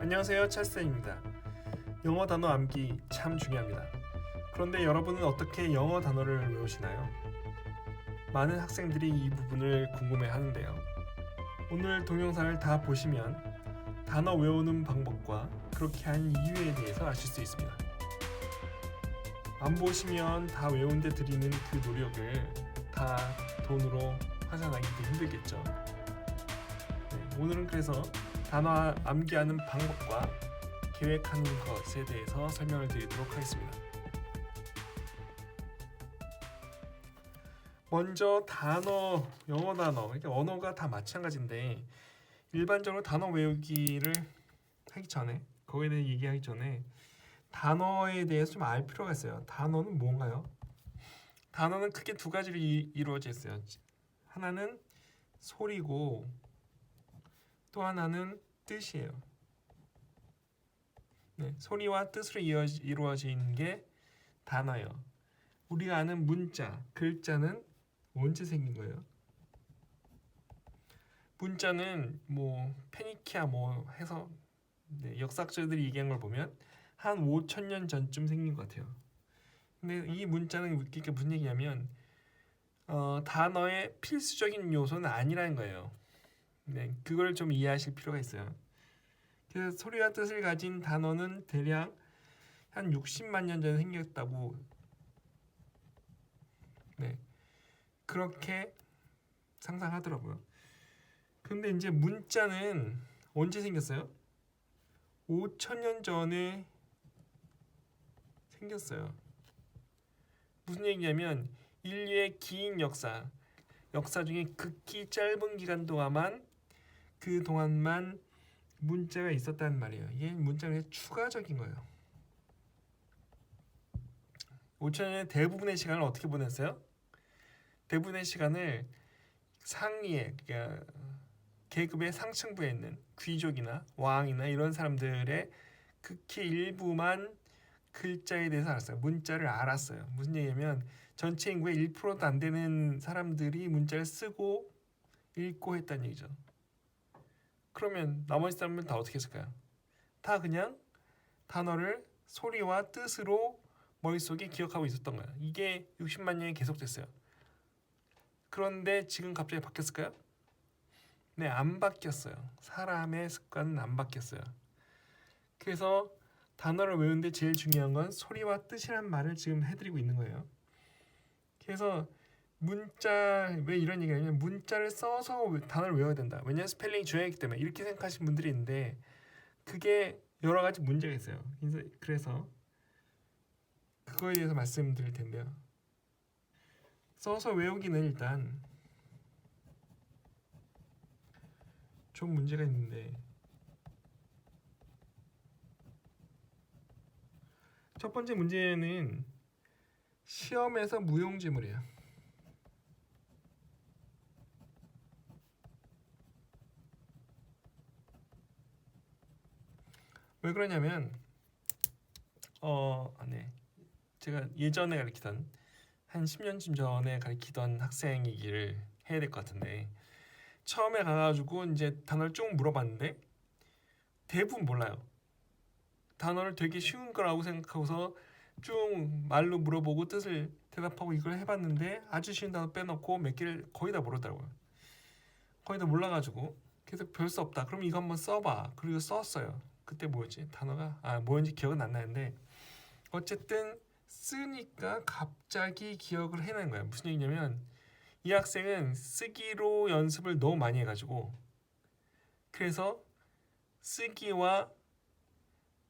안녕하세요, 찰스입니다. 영어 단어 암기 참 중요합니다. 그런데 여러분은 어떻게 영어 단어를 외우시나요? 많은 학생들이 이 부분을 궁금해 하는데요. 오늘 동영상을 다 보시면 단어 외우는 방법과 그렇게 한 이유에 대해서 아실 수 있습니다. 안 보시면 다 외우는데 들이는 그 노력을 다 돈으로 환산하기 힘들겠죠. 네, 오늘은 그래서 단어 암기하는 방법과 계획하는 것에 대해서 설명을 드리도록 하겠습니다. 먼저 단어, 영어 단어, 그러니까 언어가 다 마찬가지인데 일반적으로 단어 외우기를 하기 전에, 거기에 대해 얘기하기 전에 단어에 대해서 좀 알 필요가 있어요. 단어는 뭔가요? 단어는 크게 두 가지로 이루어져 있어요. 하나는 소리고 또 하나는 뜻이에요. 네, 소리와 뜻으로 이루어진 게 단어예요. 우리가 아는 문자, 글자는 언제 생긴 거예요? 문자는 뭐 페니키아 뭐 해서 역사학자들이 얘기한 걸 보면 한 5천 년 전쯤 생긴 것 같아요. 근데 이 문자는 웃길 게 무슨 얘기냐면 단어의 필수적인 요소는 아니라는 거예요. 네, 그걸 좀 이해하실 필요가 있어요. 그래서 소리와 뜻을 가진 단어는 대략 한 60만 년 전에 생겼다고, 네, 그렇게 상상하더라고요. 근데 이제 문자는 언제 생겼어요? 5천 년 전에 생겼어요. 무슨 얘기냐면 인류의 긴 역사 중에 극히 짧은 기간 동안만 그 동안만 문자가 있었다는 말이에요. 이게 문자가 추가적인 거예요. 5천 년의 대부분의 시간을 어떻게 보냈어요? 대부분의 시간을 상위에, 그러니까 계급의 상층부에 있는 귀족이나 왕이나 이런 사람들의 극히 일부만 글자에 대해서 알았어요. 문자를 알았어요. 무슨 얘기냐면 전체 인구의 1%도 안 되는 사람들이 문자를 쓰고 읽고 했다는 얘기죠. 그러면 나머지 사람들은 다 어떻게 했을까요? 다 그냥 단어를 소리와 뜻으로 머릿속에 기억하고 있었던 거예요. 이게 60만 년이 계속됐어요. 그런데 지금 갑자기 바뀌었을까요? 네, 안 바뀌었어요. 사람의 습관은 안 바뀌었어요. 그래서 단어를 외우는데 제일 중요한 건 소리와 뜻이란 말을 지금 해드리고 있는 거예요. 그래서 문자, 왜 이런 얘기를 하냐면 문자를 써서 단어를 외워야 된다. 왜냐하면 스펠링이 중요하기 때문에 이렇게 생각하시는 분들이 있는데 그게 여러 가지 문제가 있어요. 그래서 그거에 대해서 말씀드릴 텐데요. 써서 외우기는 일단 좀 문제가 있는데 첫 번째 문제는 시험에서 무용지물이에요. 왜 그러냐면 네. 제가 예전에 가르치던 한 10년쯤 전에 가르치던 학생 얘기를 해야 될 것 같은데 처음에 가가지고 이제 단어를 쭉 물어봤는데 대부분 몰라요. 단어를 되게 쉬운 거라고 생각하고서 쭉 말로 물어보고 뜻을 대답하고 이걸 해봤는데 아주 쉬운 단어 빼놓고 몇 개를 거의 다 모르더라고요. 거의 다 몰라가지고 계속 별 수 없다. 그럼 이거 한번 써봐. 그리고 썼어요. 그때 뭐였지? 단어가 뭐였는지 기억은 안 나는데 어쨌든 쓰니까 갑자기 기억을 해낸 거예요. 무슨 얘기냐면 이 학생은 쓰기로 연습을 너무 많이 해가지고 그래서 쓰기와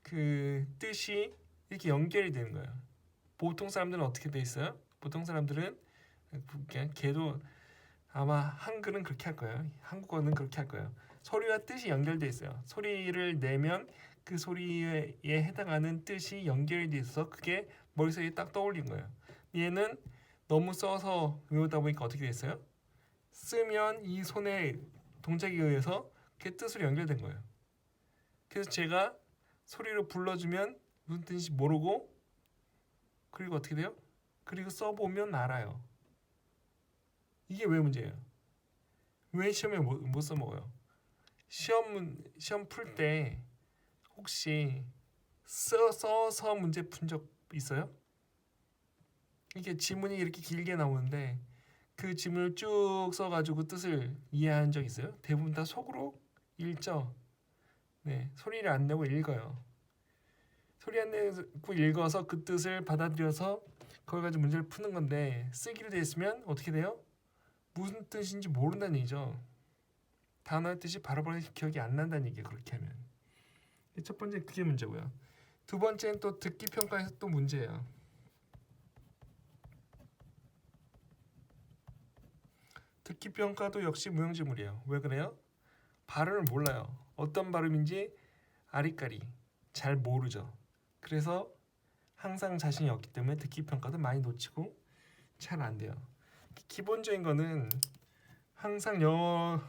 그 뜻이 이렇게 연결이 되는 거예요. 보통 사람들은 어떻게 돼 있어요? 보통 사람들은 그냥 걔도 아마 한글은 그렇게 할 거예요. 한국어는 그렇게 할 거예요. 소리와 뜻이 연결돼 있어요. 소리를 내면 그 소리에 해당하는 뜻이 연결이 돼 있어서 그게 머릿속에 딱 떠올린 거예요. 얘는 너무 써서 외우다 보니까 어떻게 됐어요? 쓰면 이 손의 동작에 의해서 그게 뜻으로 연결된 거예요. 그래서 제가 소리로 불러주면 무슨 뜻인지 모르고 그리고 어떻게 돼요? 그리고 써보면 알아요. 이게 왜 문제예요? 왜 시험에 못 써먹어요? 시험 풀 때 혹시 써서 문제 푼 적 있어요? 이게 지문이 이렇게 길게 나오는데 그 지문을 쭉 써가지고 뜻을 이해한 적 있어요? 대부분 다 속으로 읽죠. 네, 소리를 안 내고 읽어요. 소리 안 내고 읽어서 그 뜻을 받아들여서 그걸 가지고 문제를 푸는 건데 쓰기로 돼 있으면 어떻게 돼요? 무슨 뜻인지 모른다는 얘기죠. 단어의 뜻이 바로바로 기억이 안 난다는 얘기예요. 그렇게 하면. 첫 번째 그게 문제고요. 두 번째는 또 듣기 평가에서 또 문제예요. 듣기 평가도 역시 무용지물이에요. 왜 그래요? 발음을 몰라요. 어떤 발음인지 아리까리 잘 모르죠. 그래서 항상 자신이 없기 때문에 듣기 평가도 많이 놓치고 잘 안 돼요. 기본적인 거는 항상 영어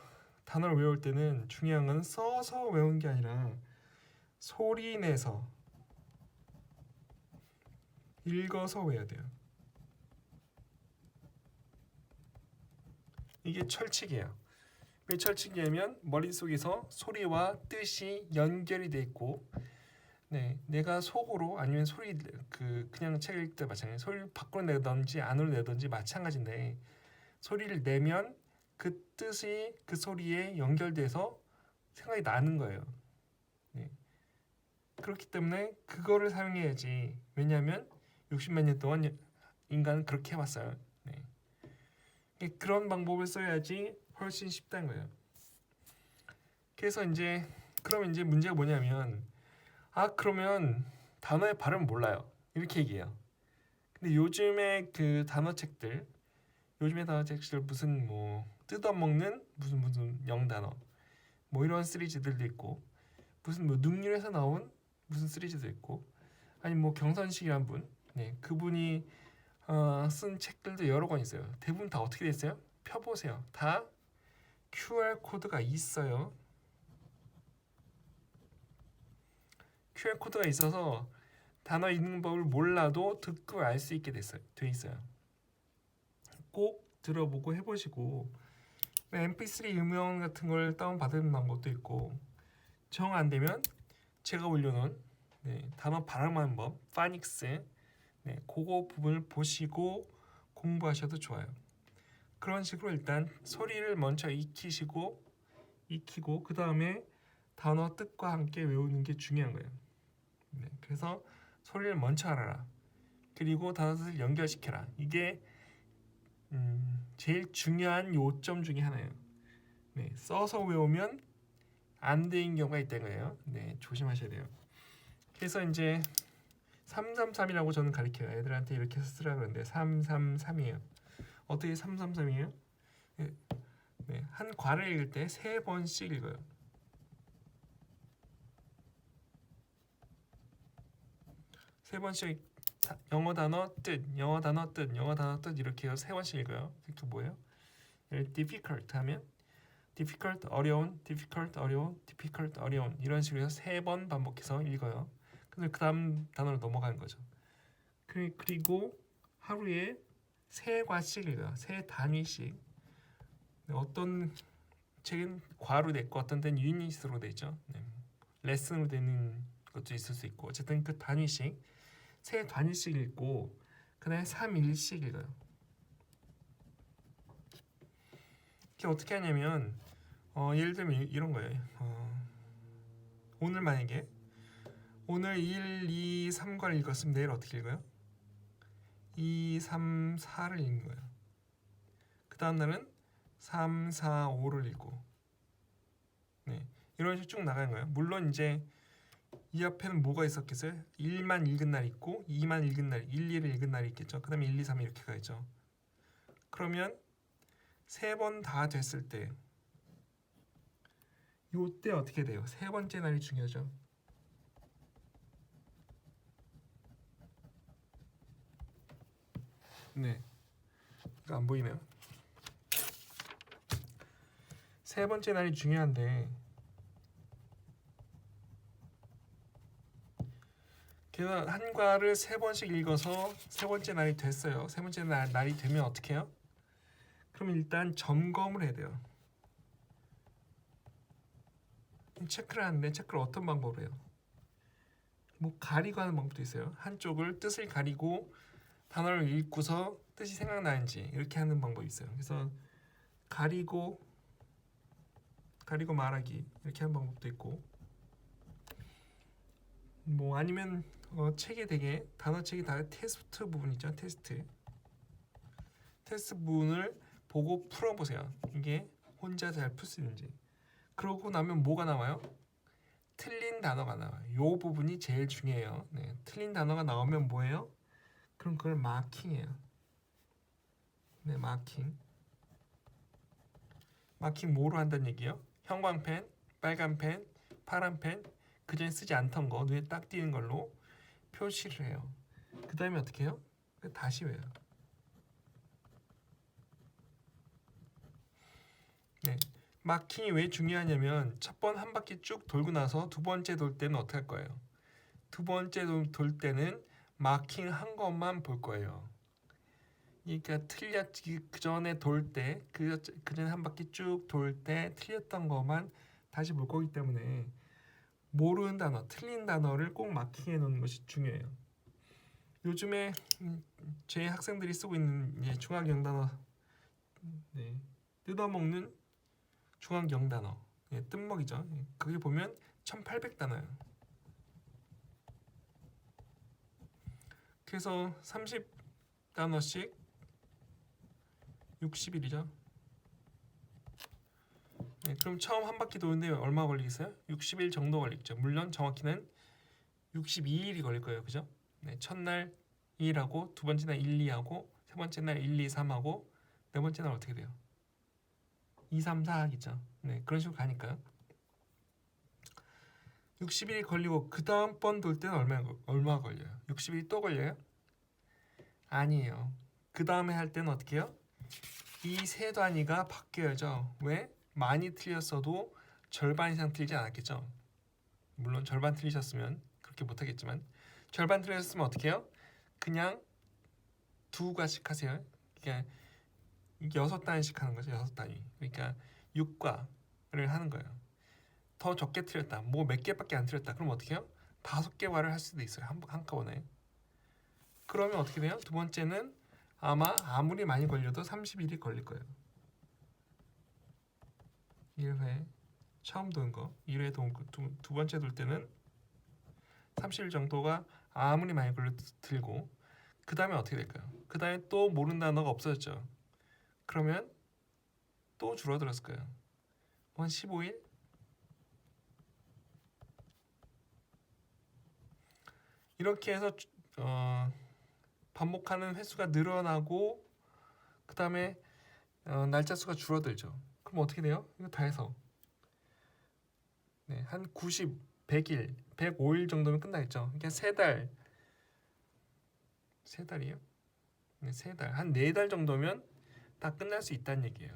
단어를 외울 때는 중요한 건 써서 외우는 게 아니라 소리 내서 읽어서 외워야 돼요. 이게 철칙이에요. 왜 철칙이냐면 머릿속에서 소리와 뜻이 연결이 돼 있고 네, 내가 속으로 아니면 소리 그냥 책 읽을 때 마찬가지 소리를 밖으로 내던지 안으로 내던지 마찬가지인데 소리를 내면 그 뜻이 그 소리에 연결돼서 생각이 나는 거예요. 네. 그렇기 때문에 그거를 사용해야지. 왜냐하면 60만 년 동안 인간은 그렇게 해왔어요. 네. 그런 방법을 써야지 훨씬 쉽다는 거예요. 그래서 이제 그러면 이제 문제가 뭐냐면 그러면 단어의 발음 몰라요. 이렇게 얘기해요. 근데 요즘에 그 단어책들 무슨 뭐 뜯어먹는 무슨 영단어 뭐 이런 시리즈들도 있고 무슨 뭐 능률에서 나온 무슨 시리즈도 있고 아니 뭐 경선식이란 분 그분이 쓴 책들도 여러 권 있어요. 대부분 다 어떻게 됐어요? 펴보세요. 다 QR 코드가 있어요. QR 코드가 있어서 단어 읽는 법을 몰라도 듣고 알 수 있게 돼 있어요. 꼭 들어보고 해보시고 MP3 음원 같은 걸 다운받는 방법도 있고 정 안 되면 제가 올려놓은 단어 발음하는 법, 파닉스 그거 부분을 보시고 공부하셔도 좋아요. 그런 식으로 일단 소리를 먼저 익히고 그 다음에 단어 뜻과 함께 외우는 게 중요한 거예요. 그래서 소리를 먼저 알아라. 그리고 단어를 연결시켜라. 이게 제일 중요한 요점 중에 하나예요. 써서 외우면 안 되는 경우가 있다는 거예요. 조심하셔야 돼요. 그래서 이제 333이라고 저는 가르쳐요. 애들한테 이렇게 쓰라 그러는데 333이에요. 어떻게 333이에요? 한 과를 읽을 때 3번씩 읽어요. 세 번씩 영어 단어 뜻 이렇게 해서 3번씩 읽어요. 그 뭐예요? difficult 하면 difficult 어려운 difficult 어려운 이런 식으로 해서 3번 반복해서 읽어요. 그래서 그 다음 단어로 넘어가는 거죠. 그리고 하루에 3과씩 읽어요. 3단위씩. 어떤 책은 과로 돼 있고 어떤 데는 유닛으로 돼 있죠. 레슨으로 되는 것도 있을 수 있고 어쨌든 그 단위씩 3단위씩 읽고 그 다음에 3일씩 읽어요. 이게 어떻게 하냐면 예를 들면 이런 거예요. 오늘 만약에 오늘 1, 2, 3과를 읽었으면 내일 어떻게 읽어요? 2, 3, 4를 읽는 거예요. 그 다음 날은 3, 4, 5를 읽고 이런 식으로 쭉 나가는 거예요. 물론 이제 이 앞에는 뭐가 있었겠어요? 1만 읽은 날 있고 2만 읽은 날, 1, 2를 읽은 날이 있겠죠. 그 다음에 1, 2, 3 이렇게 가겠죠. 그러면 3번 다 됐을 때 요때 어떻게 돼요? 3번째 날이 중요하죠. 이거 안 보이네요. 3번째 날이 중요한데 그래서 한 과를 3번씩 읽어서 3번째 날이 됐어요. 3번째 날이 되면 어떻게 해요? 그럼 일단 점검을 해야 돼요. 체크를 하는데 체크를 어떤 방법으로 해요? 뭐 가리고 하는 방법도 있어요. 한쪽을 뜻을 가리고 단어를 읽고서 뜻이 생각나는지 이렇게 하는 방법이 있어요. 그래서 가리고 말하기 이렇게 하는 방법도 있고, 뭐 아니면 책에 되게 단어책이 다 테스트 부분 있죠. 테스트 부분을 보고 풀어보세요. 이게 혼자 잘 풀 수 있는지. 그러고 나면 뭐가 나와요? 틀린 단어가 나와요. 이 부분이 제일 중요해요. 네, 틀린 단어가 나오면 뭐예요? 그럼 그걸 마킹해요. 네, 마킹 뭐로 한다는 얘기예요? 형광펜, 빨간 펜, 파란 펜, 그전에 쓰지 않던 거 눈에 딱 띄는 걸로 표시를 해요. 그 다음에 어떻게 해요? 다시 외워요. 네, 마킹이 왜 중요하냐면 첫 번 한 바퀴 쭉 돌고 나서 두 번째 돌 때는 어떻게 할 거예요? 두 번째 돌 때는 마킹 한 것만 볼 거예요. 그러니까 틀렸지, 그 전에 돌 때, 그 전에 한 바퀴 쭉 돌 때 틀렸던 것만 다시 볼 거기 때문에 모르는 단어, 틀린 단어를 꼭 마킹해 놓는 것이 중요해요. 요즘에 제 학생들이 쓰고 있는 중학 영단어, 네, 뜯어먹는 중학 영단어, 뜬먹이죠. 거기 보면 1800단어예요. 그래서 30단어씩 60일이죠. 네, 그럼 처음 한 바퀴 도는데 얼마 걸리겠어요? 60일 정도 걸리겠죠. 물론 정확히는 62일이 걸릴 거예요. 그죠? 네, 첫날 2일하고 두 번째 날 1, 2하고 세 번째 날 1, 2, 3하고 네 번째 날 어떻게 돼요? 2, 3, 4 하겠죠. 네, 그런 식으로 가니까요. 60일이 걸리고 그 다음 번 돌 때는 얼마 걸려요? 60일이 또 걸려요? 아니에요. 그 다음에 할 때는 어떻게 해요? 이 세 단위가 바뀌어야죠. 왜? 많이 틀렸어도 절반 이상 틀리지 않았겠죠. 물론 절반 틀리셨으면 그렇게 못하겠지만, 절반 틀리셨으면 어떻게 해요? 그냥 두 가지씩 하세요. 그러니까 6단위씩 하는 거죠. 6단위. 그러니까 6과를 하는 거예요. 더 적게 틀렸다. 뭐 몇 개밖에 안 틀렸다. 그럼 어떻게 해요? 5개과를 할 수도 있어요. 한꺼번에. 그러면 어떻게 돼요? 두 번째는 아무리 많이 걸려도 30일이 걸릴 거예요. 1회 처음 도는 거, 1회 두 번째 돌 때는 30일 정도가 아무리 많이 걸려도 들고, 그 다음에 어떻게 될까요? 그 다음에 또 모르는 단어가 없어졌죠. 그러면 또 줄어들었을 거예요. 한 15일? 이렇게 해서 반복하는 횟수가 늘어나고 그 다음에 날짜 수가 줄어들죠. 그럼 어떻게 돼요? 이거 다 해서 네, 한 90, 100일, 105일 정도면 끝나겠죠. 그러니까 세 달이에요? 네, 세 달. 한 4달 정도면 다 끝날 수 있다는 얘기예요.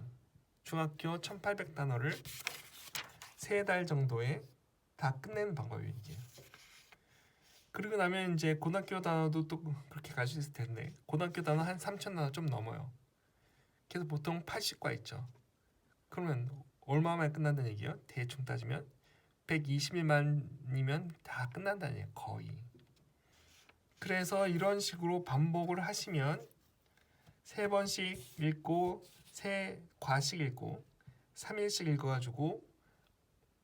중학교 1800단어를 3달 정도에 다 끝내는 방법이에요, 이게. 그리고 나면 이제 고등학교 단어도 또 그렇게 갈 수 있을 텐데, 고등학교 단어 한 3000단어 좀 넘어요. 그래서 보통 80과 있죠. 그러면 얼마 만에 끝난다는 얘기예요? 대충 따지면 120일만이면 다 끝난다는 얘기예요. 거의. 그래서 이런 식으로 반복을 하시면 3번씩 읽고 3과씩 읽고 3일씩 읽어가지고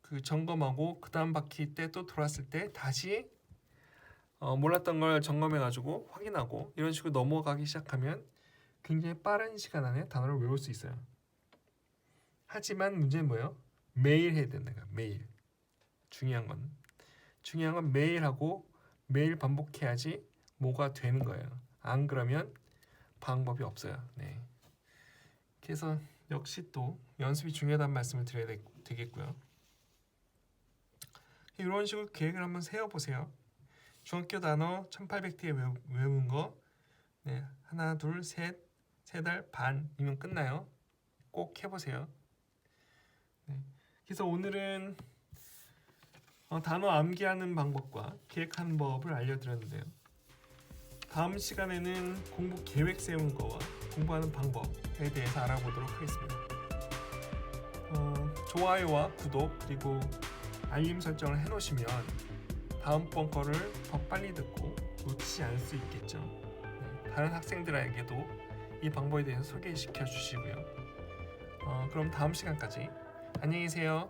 그 점검하고 그 다음 바퀴 때 또 돌았을 때 다시 몰랐던 걸 점검해가지고 확인하고 이런 식으로 넘어가기 시작하면 굉장히 빠른 시간 안에 단어를 외울 수 있어요. 하지만 문제는 뭐예요? 매일 해야 된다. 매일. 중요한 건 매일 하고 매일 반복해야지 뭐가 되는 거예요. 안 그러면 방법이 없어요. 네. 그래서 역시 또 연습이 중요하다는 말씀을 드려야 되겠고요. 이런 식으로 계획을 한번 세워보세요. 중학교 단어 1800개 외운 거 네, 하나, 둘, 셋, 3달 반이면 끝나요. 꼭 해보세요. 네. 그래서 오늘은 단어 암기하는 방법과 계획하는 법을 알려드렸는데요. 다음 시간에는 공부 계획 세우는 거와 공부하는 방법에 대해서 알아보도록 하겠습니다. 좋아요와 구독 그리고 알림 설정을 해놓으시면 다음번 거를 더 빨리 듣고 놓치지 않을 수 있겠죠. 네, 다른 학생들에게도 이 방법에 대해서 소개시켜 주시고요. 그럼 다음 시간까지 안녕히 계세요.